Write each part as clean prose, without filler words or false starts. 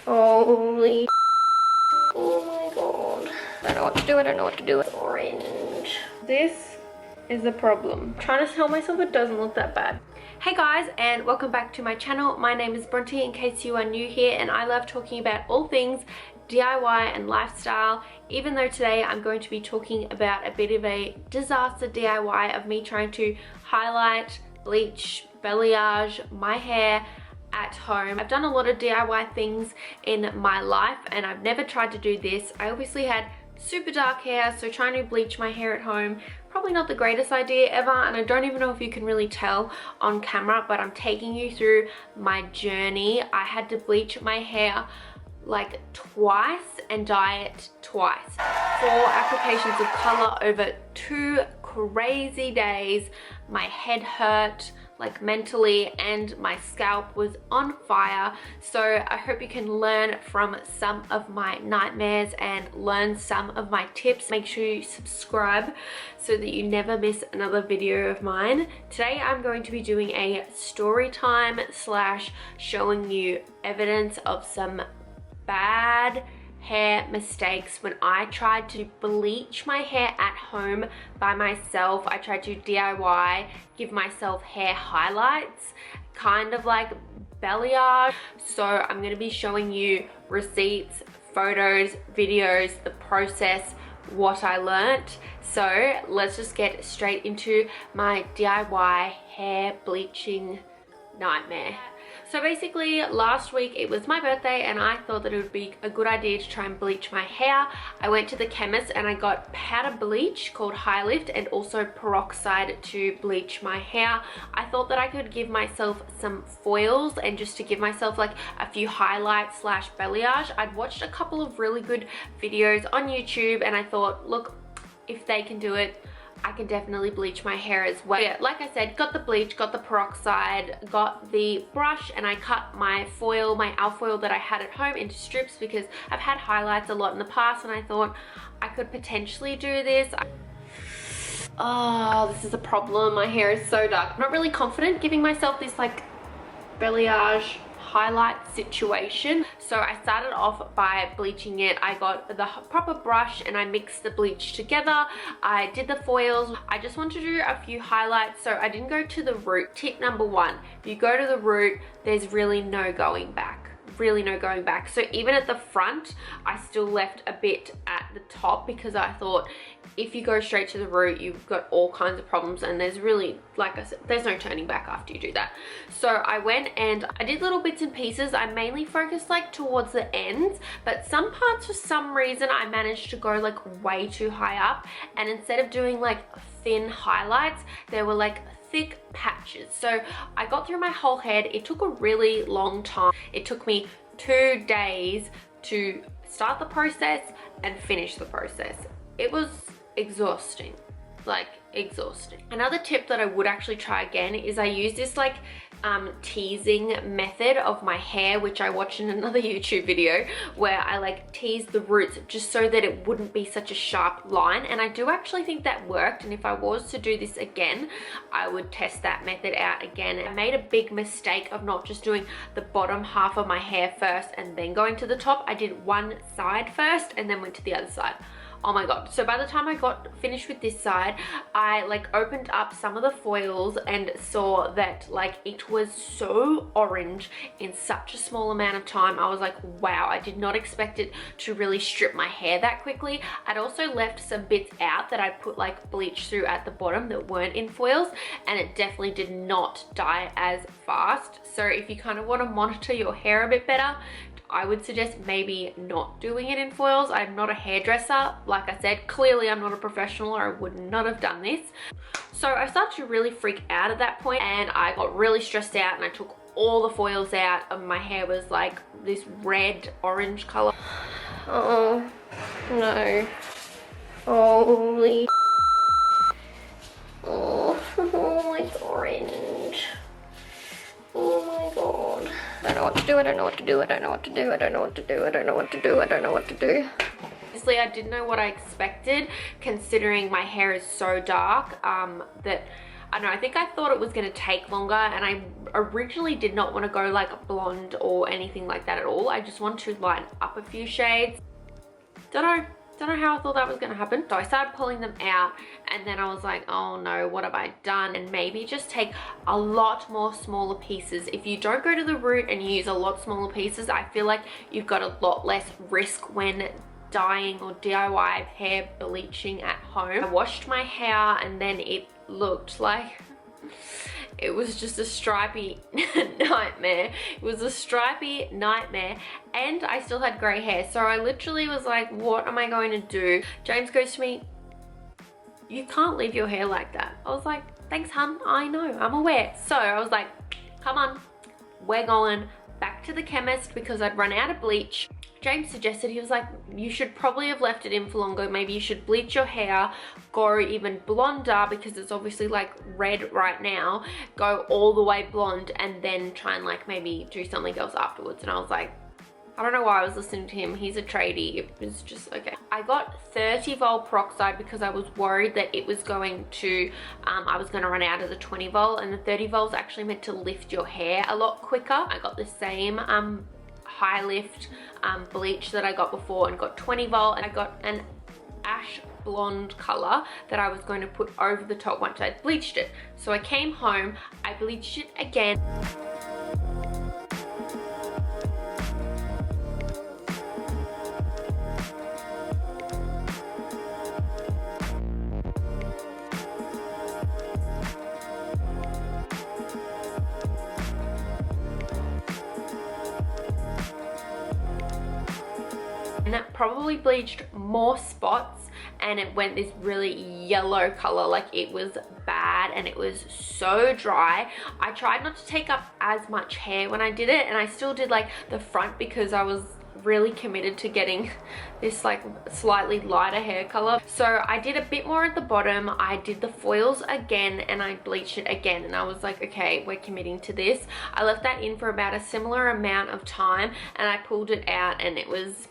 Holy. Oh my god. I don't know what to do. I don't know what to do. It's orange. This is the problem. I'm trying to tell myself it doesn't look that bad. Hey guys, and welcome back to my channel. My name is Bronte in case you are new here, and I love talking about all things DIY and lifestyle, even though today I'm going to be talking about a bit of a disaster DIY of me trying to highlight, bleach, balayage my hair at home. I've done a lot of DIY things in my life and I've never tried to do this. I obviously had super dark hair, so trying to bleach my hair at home, probably not the greatest idea ever, and I don't even know if you can really tell on camera, but I'm taking you through my journey. I had to bleach my hair like twice and dye it twice. 4 applications of color over 2 crazy days. My head hurt like mentally and my scalp was on fire. So I hope you can learn from some of my nightmares and learn some of my tips. Make sure you subscribe so that you never miss another video of mine. Today I'm going to be doing a story time slash showing you evidence of some bad hair mistakes when I tried to bleach my hair at home by myself. I tried to DIY, give myself hair highlights, kind of like balayage. So I'm going to be showing you receipts, photos, videos, the process, what I learnt. So let's just get straight into my DIY hair bleaching nightmare. So basically last week it was my birthday and I thought that it would be a good idea to try and bleach my hair. I went to the chemist and I got powder bleach called High Lift and also peroxide to bleach my hair. I thought that I could give myself some foils and just to give myself like a few highlights slash balayage. I'd watched a couple of really good videos on YouTube and I thought, look, if they can do it, I can definitely bleach my hair as well. Yeah, like I said, got the bleach, got the peroxide, got the brush, and I cut my foil, my alfoil that I had at home into strips because I've had highlights a lot in the past and I thought I could potentially do this. Oh, this is a problem. My hair is so dark. I'm not really confident giving myself this like balayage highlight situation. So I started off by bleaching it. I got the proper brush and I mixed the bleach together. I did the foils. I just wanted to do a few highlights, so I didn't go to the root. Tip number 1, if you go to the root, there's really no going back. Really no going back. So even at the front, I still left a bit at the top because I thought if you go straight to the root, you've got all kinds of problems and there's really, like I said, there's no turning back after you do that. So I went and I did little bits and pieces. I mainly focused like towards the ends, but some parts for some reason I managed to go like way too high up, and instead of doing like thin highlights, there were like thick patches. So I got through my whole head. It took a really long time. It took me 2 days to start the process and finish the process. It was exhausting, like exhausting. Another tip that I would actually try again is I use this like teasing method of my hair, which I watched in another YouTube video where I like tease the roots just so that it wouldn't be such a sharp line, and I do actually think that worked, and if I was to do this again I would test that method out again. I made a big mistake of not just doing the bottom half of my hair first and then going to the top. I did one side first and then went to the other side. Oh my god. So by the time I got finished with this side, I like opened up some of the foils and saw that like it was so orange in such a small amount of time. I was like, wow, I did not expect it to really strip my hair that quickly. I'd also left some bits out that I put like bleach through at the bottom that weren't in foils, and it definitely did not dye as fast. So if you kind of want to monitor your hair a bit better, I would suggest maybe not doing it in foils. I'm not a hairdresser. Like I said, clearly I'm not a professional or I would not have done this. So I started to really freak out at that point and I got really stressed out and I took all the foils out and my hair was like this red orange color. Oh no. Holy. Oh, it's orange. Oh my god. I don't know what to do, I don't know what to do, I don't know what to do, I don't know what to do, I don't know what to do, I don't know what to do. Honestly, I didn't know what I expected considering my hair is so dark that I don't know, I think I thought it was going to take longer, and I originally did not want to go like blonde or anything like that at all. I just want to lighten up a few shades. Don't know how I thought that was going to happen. So I started pulling them out, and then I was like, oh no, what have I done? And maybe just take a lot more smaller pieces. If you don't go to the root and you use a lot smaller pieces, I feel like you've got a lot less risk when dyeing or DIY hair bleaching at home. I washed my hair, and then it looked like it was just a stripy nightmare. It was a stripy nightmare, and I still had grey hair. So I literally was like, what am I going to do? James goes to me, you can't leave your hair like that. I was like, thanks hun, I know, I'm aware. So I was like, come on, we're going back to the chemist because I'd run out of bleach. James suggested, he was like, you should probably have left it in for longer. Maybe you should bleach your hair, go even blonder because it's obviously like red right now. Go all the way blonde and then try and like maybe do something else afterwards. And I was like, I don't know why I was listening to him. He's a tradie. It was just okay. I got 30 vol peroxide because I was worried that it was going to, I was going to run out of the 20 vol, and the 30 vol is actually meant to lift your hair a lot quicker. I got the same high lift bleach that I got before and got 20 vol, and I got an ash blonde color that I was going to put over the top once I bleached it. So I came home, I bleached it again. And that probably bleached more spots, and it went this really yellow color. Like, it was bad and it was so dry. I tried not to take up as much hair when I did it, and I still did like the front because I was really committed to getting this like slightly lighter hair color. So I did a bit more at the bottom. I did the foils again and I bleached it again, and I was like, okay, we're committing to this. I left that in for about a similar amount of time, and I pulled it out, and it was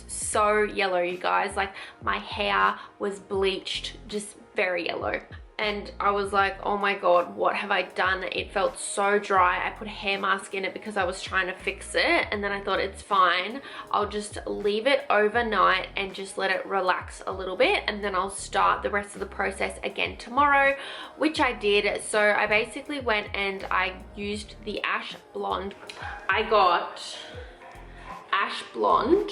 so yellow, you guys. Like, my hair was bleached just very yellow, and I was like, oh my god, what have I done? It felt so dry. I put a hair mask in it because I was trying to fix it, and then I thought, it's fine, I'll just leave it overnight and just let it relax a little bit, and then I'll start the rest of the process again tomorrow, which I did. So I basically went and I used the ash blonde. I got ash blonde,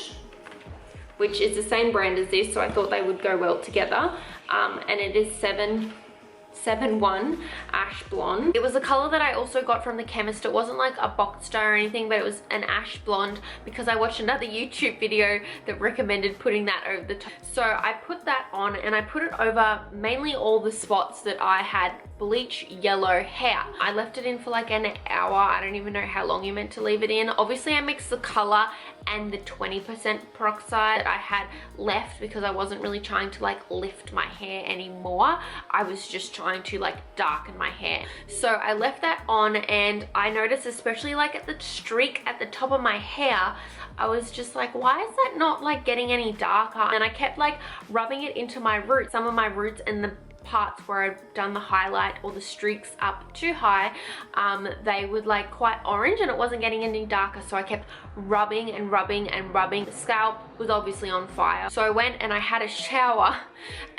which is the same brand as this, so I thought they would go well together. And it is 771 ash blonde. It was a color that I also got from the chemist. It wasn't like a box dye or anything, but it was an ash blonde because I watched another YouTube video that recommended putting that over the top. So I put that on, and I put it over mainly all the spots that I had bleach yellow hair. I left it in for like an hour. I don't even know how long you meant to leave it in. Obviously I mixed the color and the 20% peroxide that I had left because I wasn't really trying to like lift my hair anymore. I was just trying to like darken my hair. So I left that on, and I noticed, especially like at the streak at the top of my hair, I was just like, why is that not like getting any darker? And I kept like rubbing it into my roots, some of my roots, and the parts where I've done the highlight or the streaks up too high, they would like quite orange, and it wasn't getting any darker. So I kept rubbing and rubbing and rubbing. The scalp was obviously on fire. So I went and I had a shower,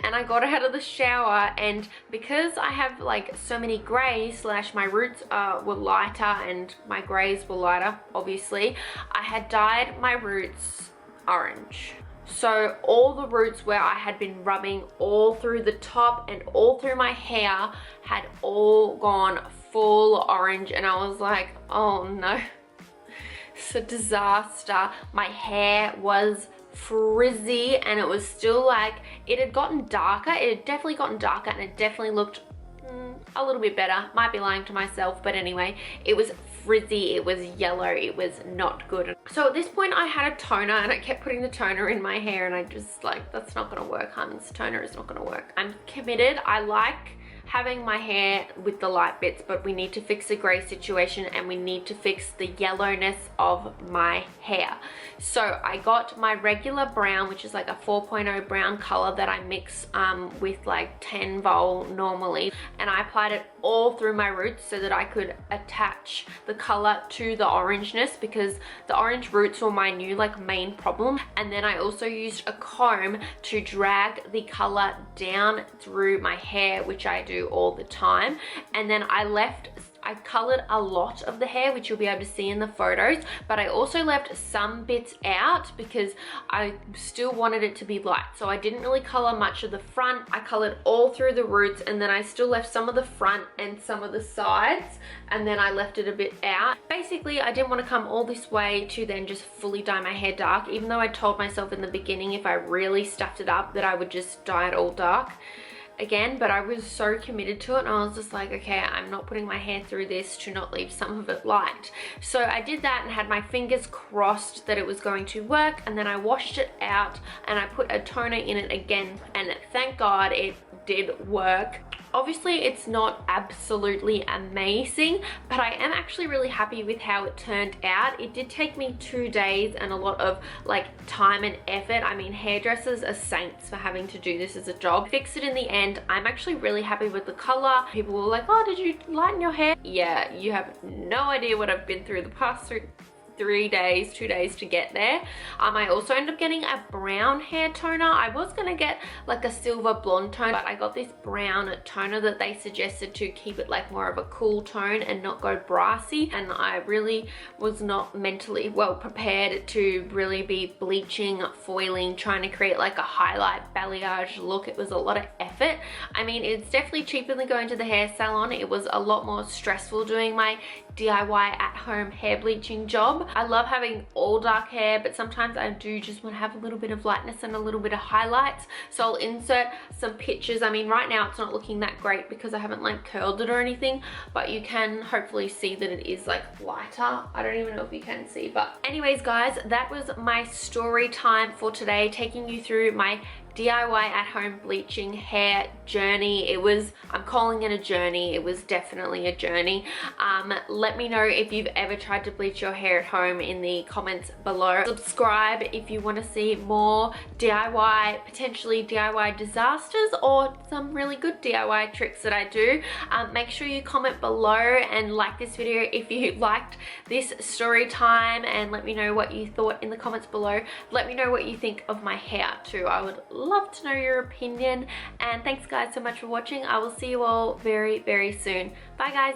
and I got out of the shower, and because I have like so many grays slash my roots were lighter and my grays were lighter, obviously, I had dyed my roots orange. So all the roots where I had been rubbing all through the top and all through my hair had all gone full orange, and I was like, oh no, it's a disaster. My hair was frizzy, and it was still like, it had gotten darker. It had definitely gotten darker, and it definitely looked a little bit better. Might be lying to myself, but anyway, it was frizzy, it was yellow, it was not good. So at this point I had a toner, and I kept putting the toner in my hair, and I just like, that's not gonna work, Hans. Toner is not gonna work. I'm committed. I like having my hair with the light bits, but we need to fix the gray situation and we need to fix the yellowness of my hair. So I got my regular brown, which is like a 4.0 brown color that I mix with like 10 vol normally, and I applied it all through my roots so that I could attach the color to the orangeness, because the orange roots were my new like main problem. And then I also used a comb to drag the color down through my hair, which I do all the time. And then I colored a lot of the hair, which you'll be able to see in the photos, but I also left some bits out because I still wanted it to be light. So I didn't really color much of the front. I colored all through the roots, and then I still left some of the front and some of the sides, and then I left it a bit out. Basically, I didn't want to come all this way to then just fully dye my hair dark, even though I told myself in the beginning if I really stuffed it up that I would just dye it all dark again. But I was so committed to it, and I was just like, okay, I'm not putting my hair through this to not leave some of it light. So I did that and had my fingers crossed that it was going to work, and then I washed it out and I put a toner in it again, and thank God it did work. Obviously it's not absolutely amazing, but I am actually really happy with how it turned out. It did take me 2 days and a lot of like time and effort. I mean, hairdressers are saints for having to do this as a job. Fixed it in the end. I'm actually really happy with the color. People were like, oh, did you lighten your hair? Yeah, you have no idea what I've been through the past 2 days to get there. I also ended up getting a brown hair toner. I was gonna get like a silver blonde tone, but I got this brown toner that they suggested to keep it like more of a cool tone and not go brassy, and I really was not mentally well prepared to really be bleaching, foiling, trying to create like a highlight balayage look. It was a lot of effort. I mean, it's definitely cheaper than going to the hair salon. It was a lot more stressful doing my DIY at home hair bleaching job. I love having all dark hair, but sometimes I do just want to have a little bit of lightness and a little bit of highlights. So I'll insert some pictures. I mean, right now it's not looking that great because I haven't like curled it or anything, but you can hopefully see that it is like lighter. I don't even know if you can see, but anyways guys, that was my story time for today, taking you through my DIY at home bleaching hair journey. I'm calling it a journey. It was definitely a journey. Let me know if you've ever tried to bleach your hair at home in the comments below. Subscribe if you want to see more DIY, potentially DIY disasters or some really good DIY tricks that I do. Make sure you comment below and like this video if you liked this story time, and let me know what you thought in the comments below. Let me know what you think of my hair too. I would love to know your opinion, and thanks guys so much for watching. I will see you all very, very soon. Bye guys.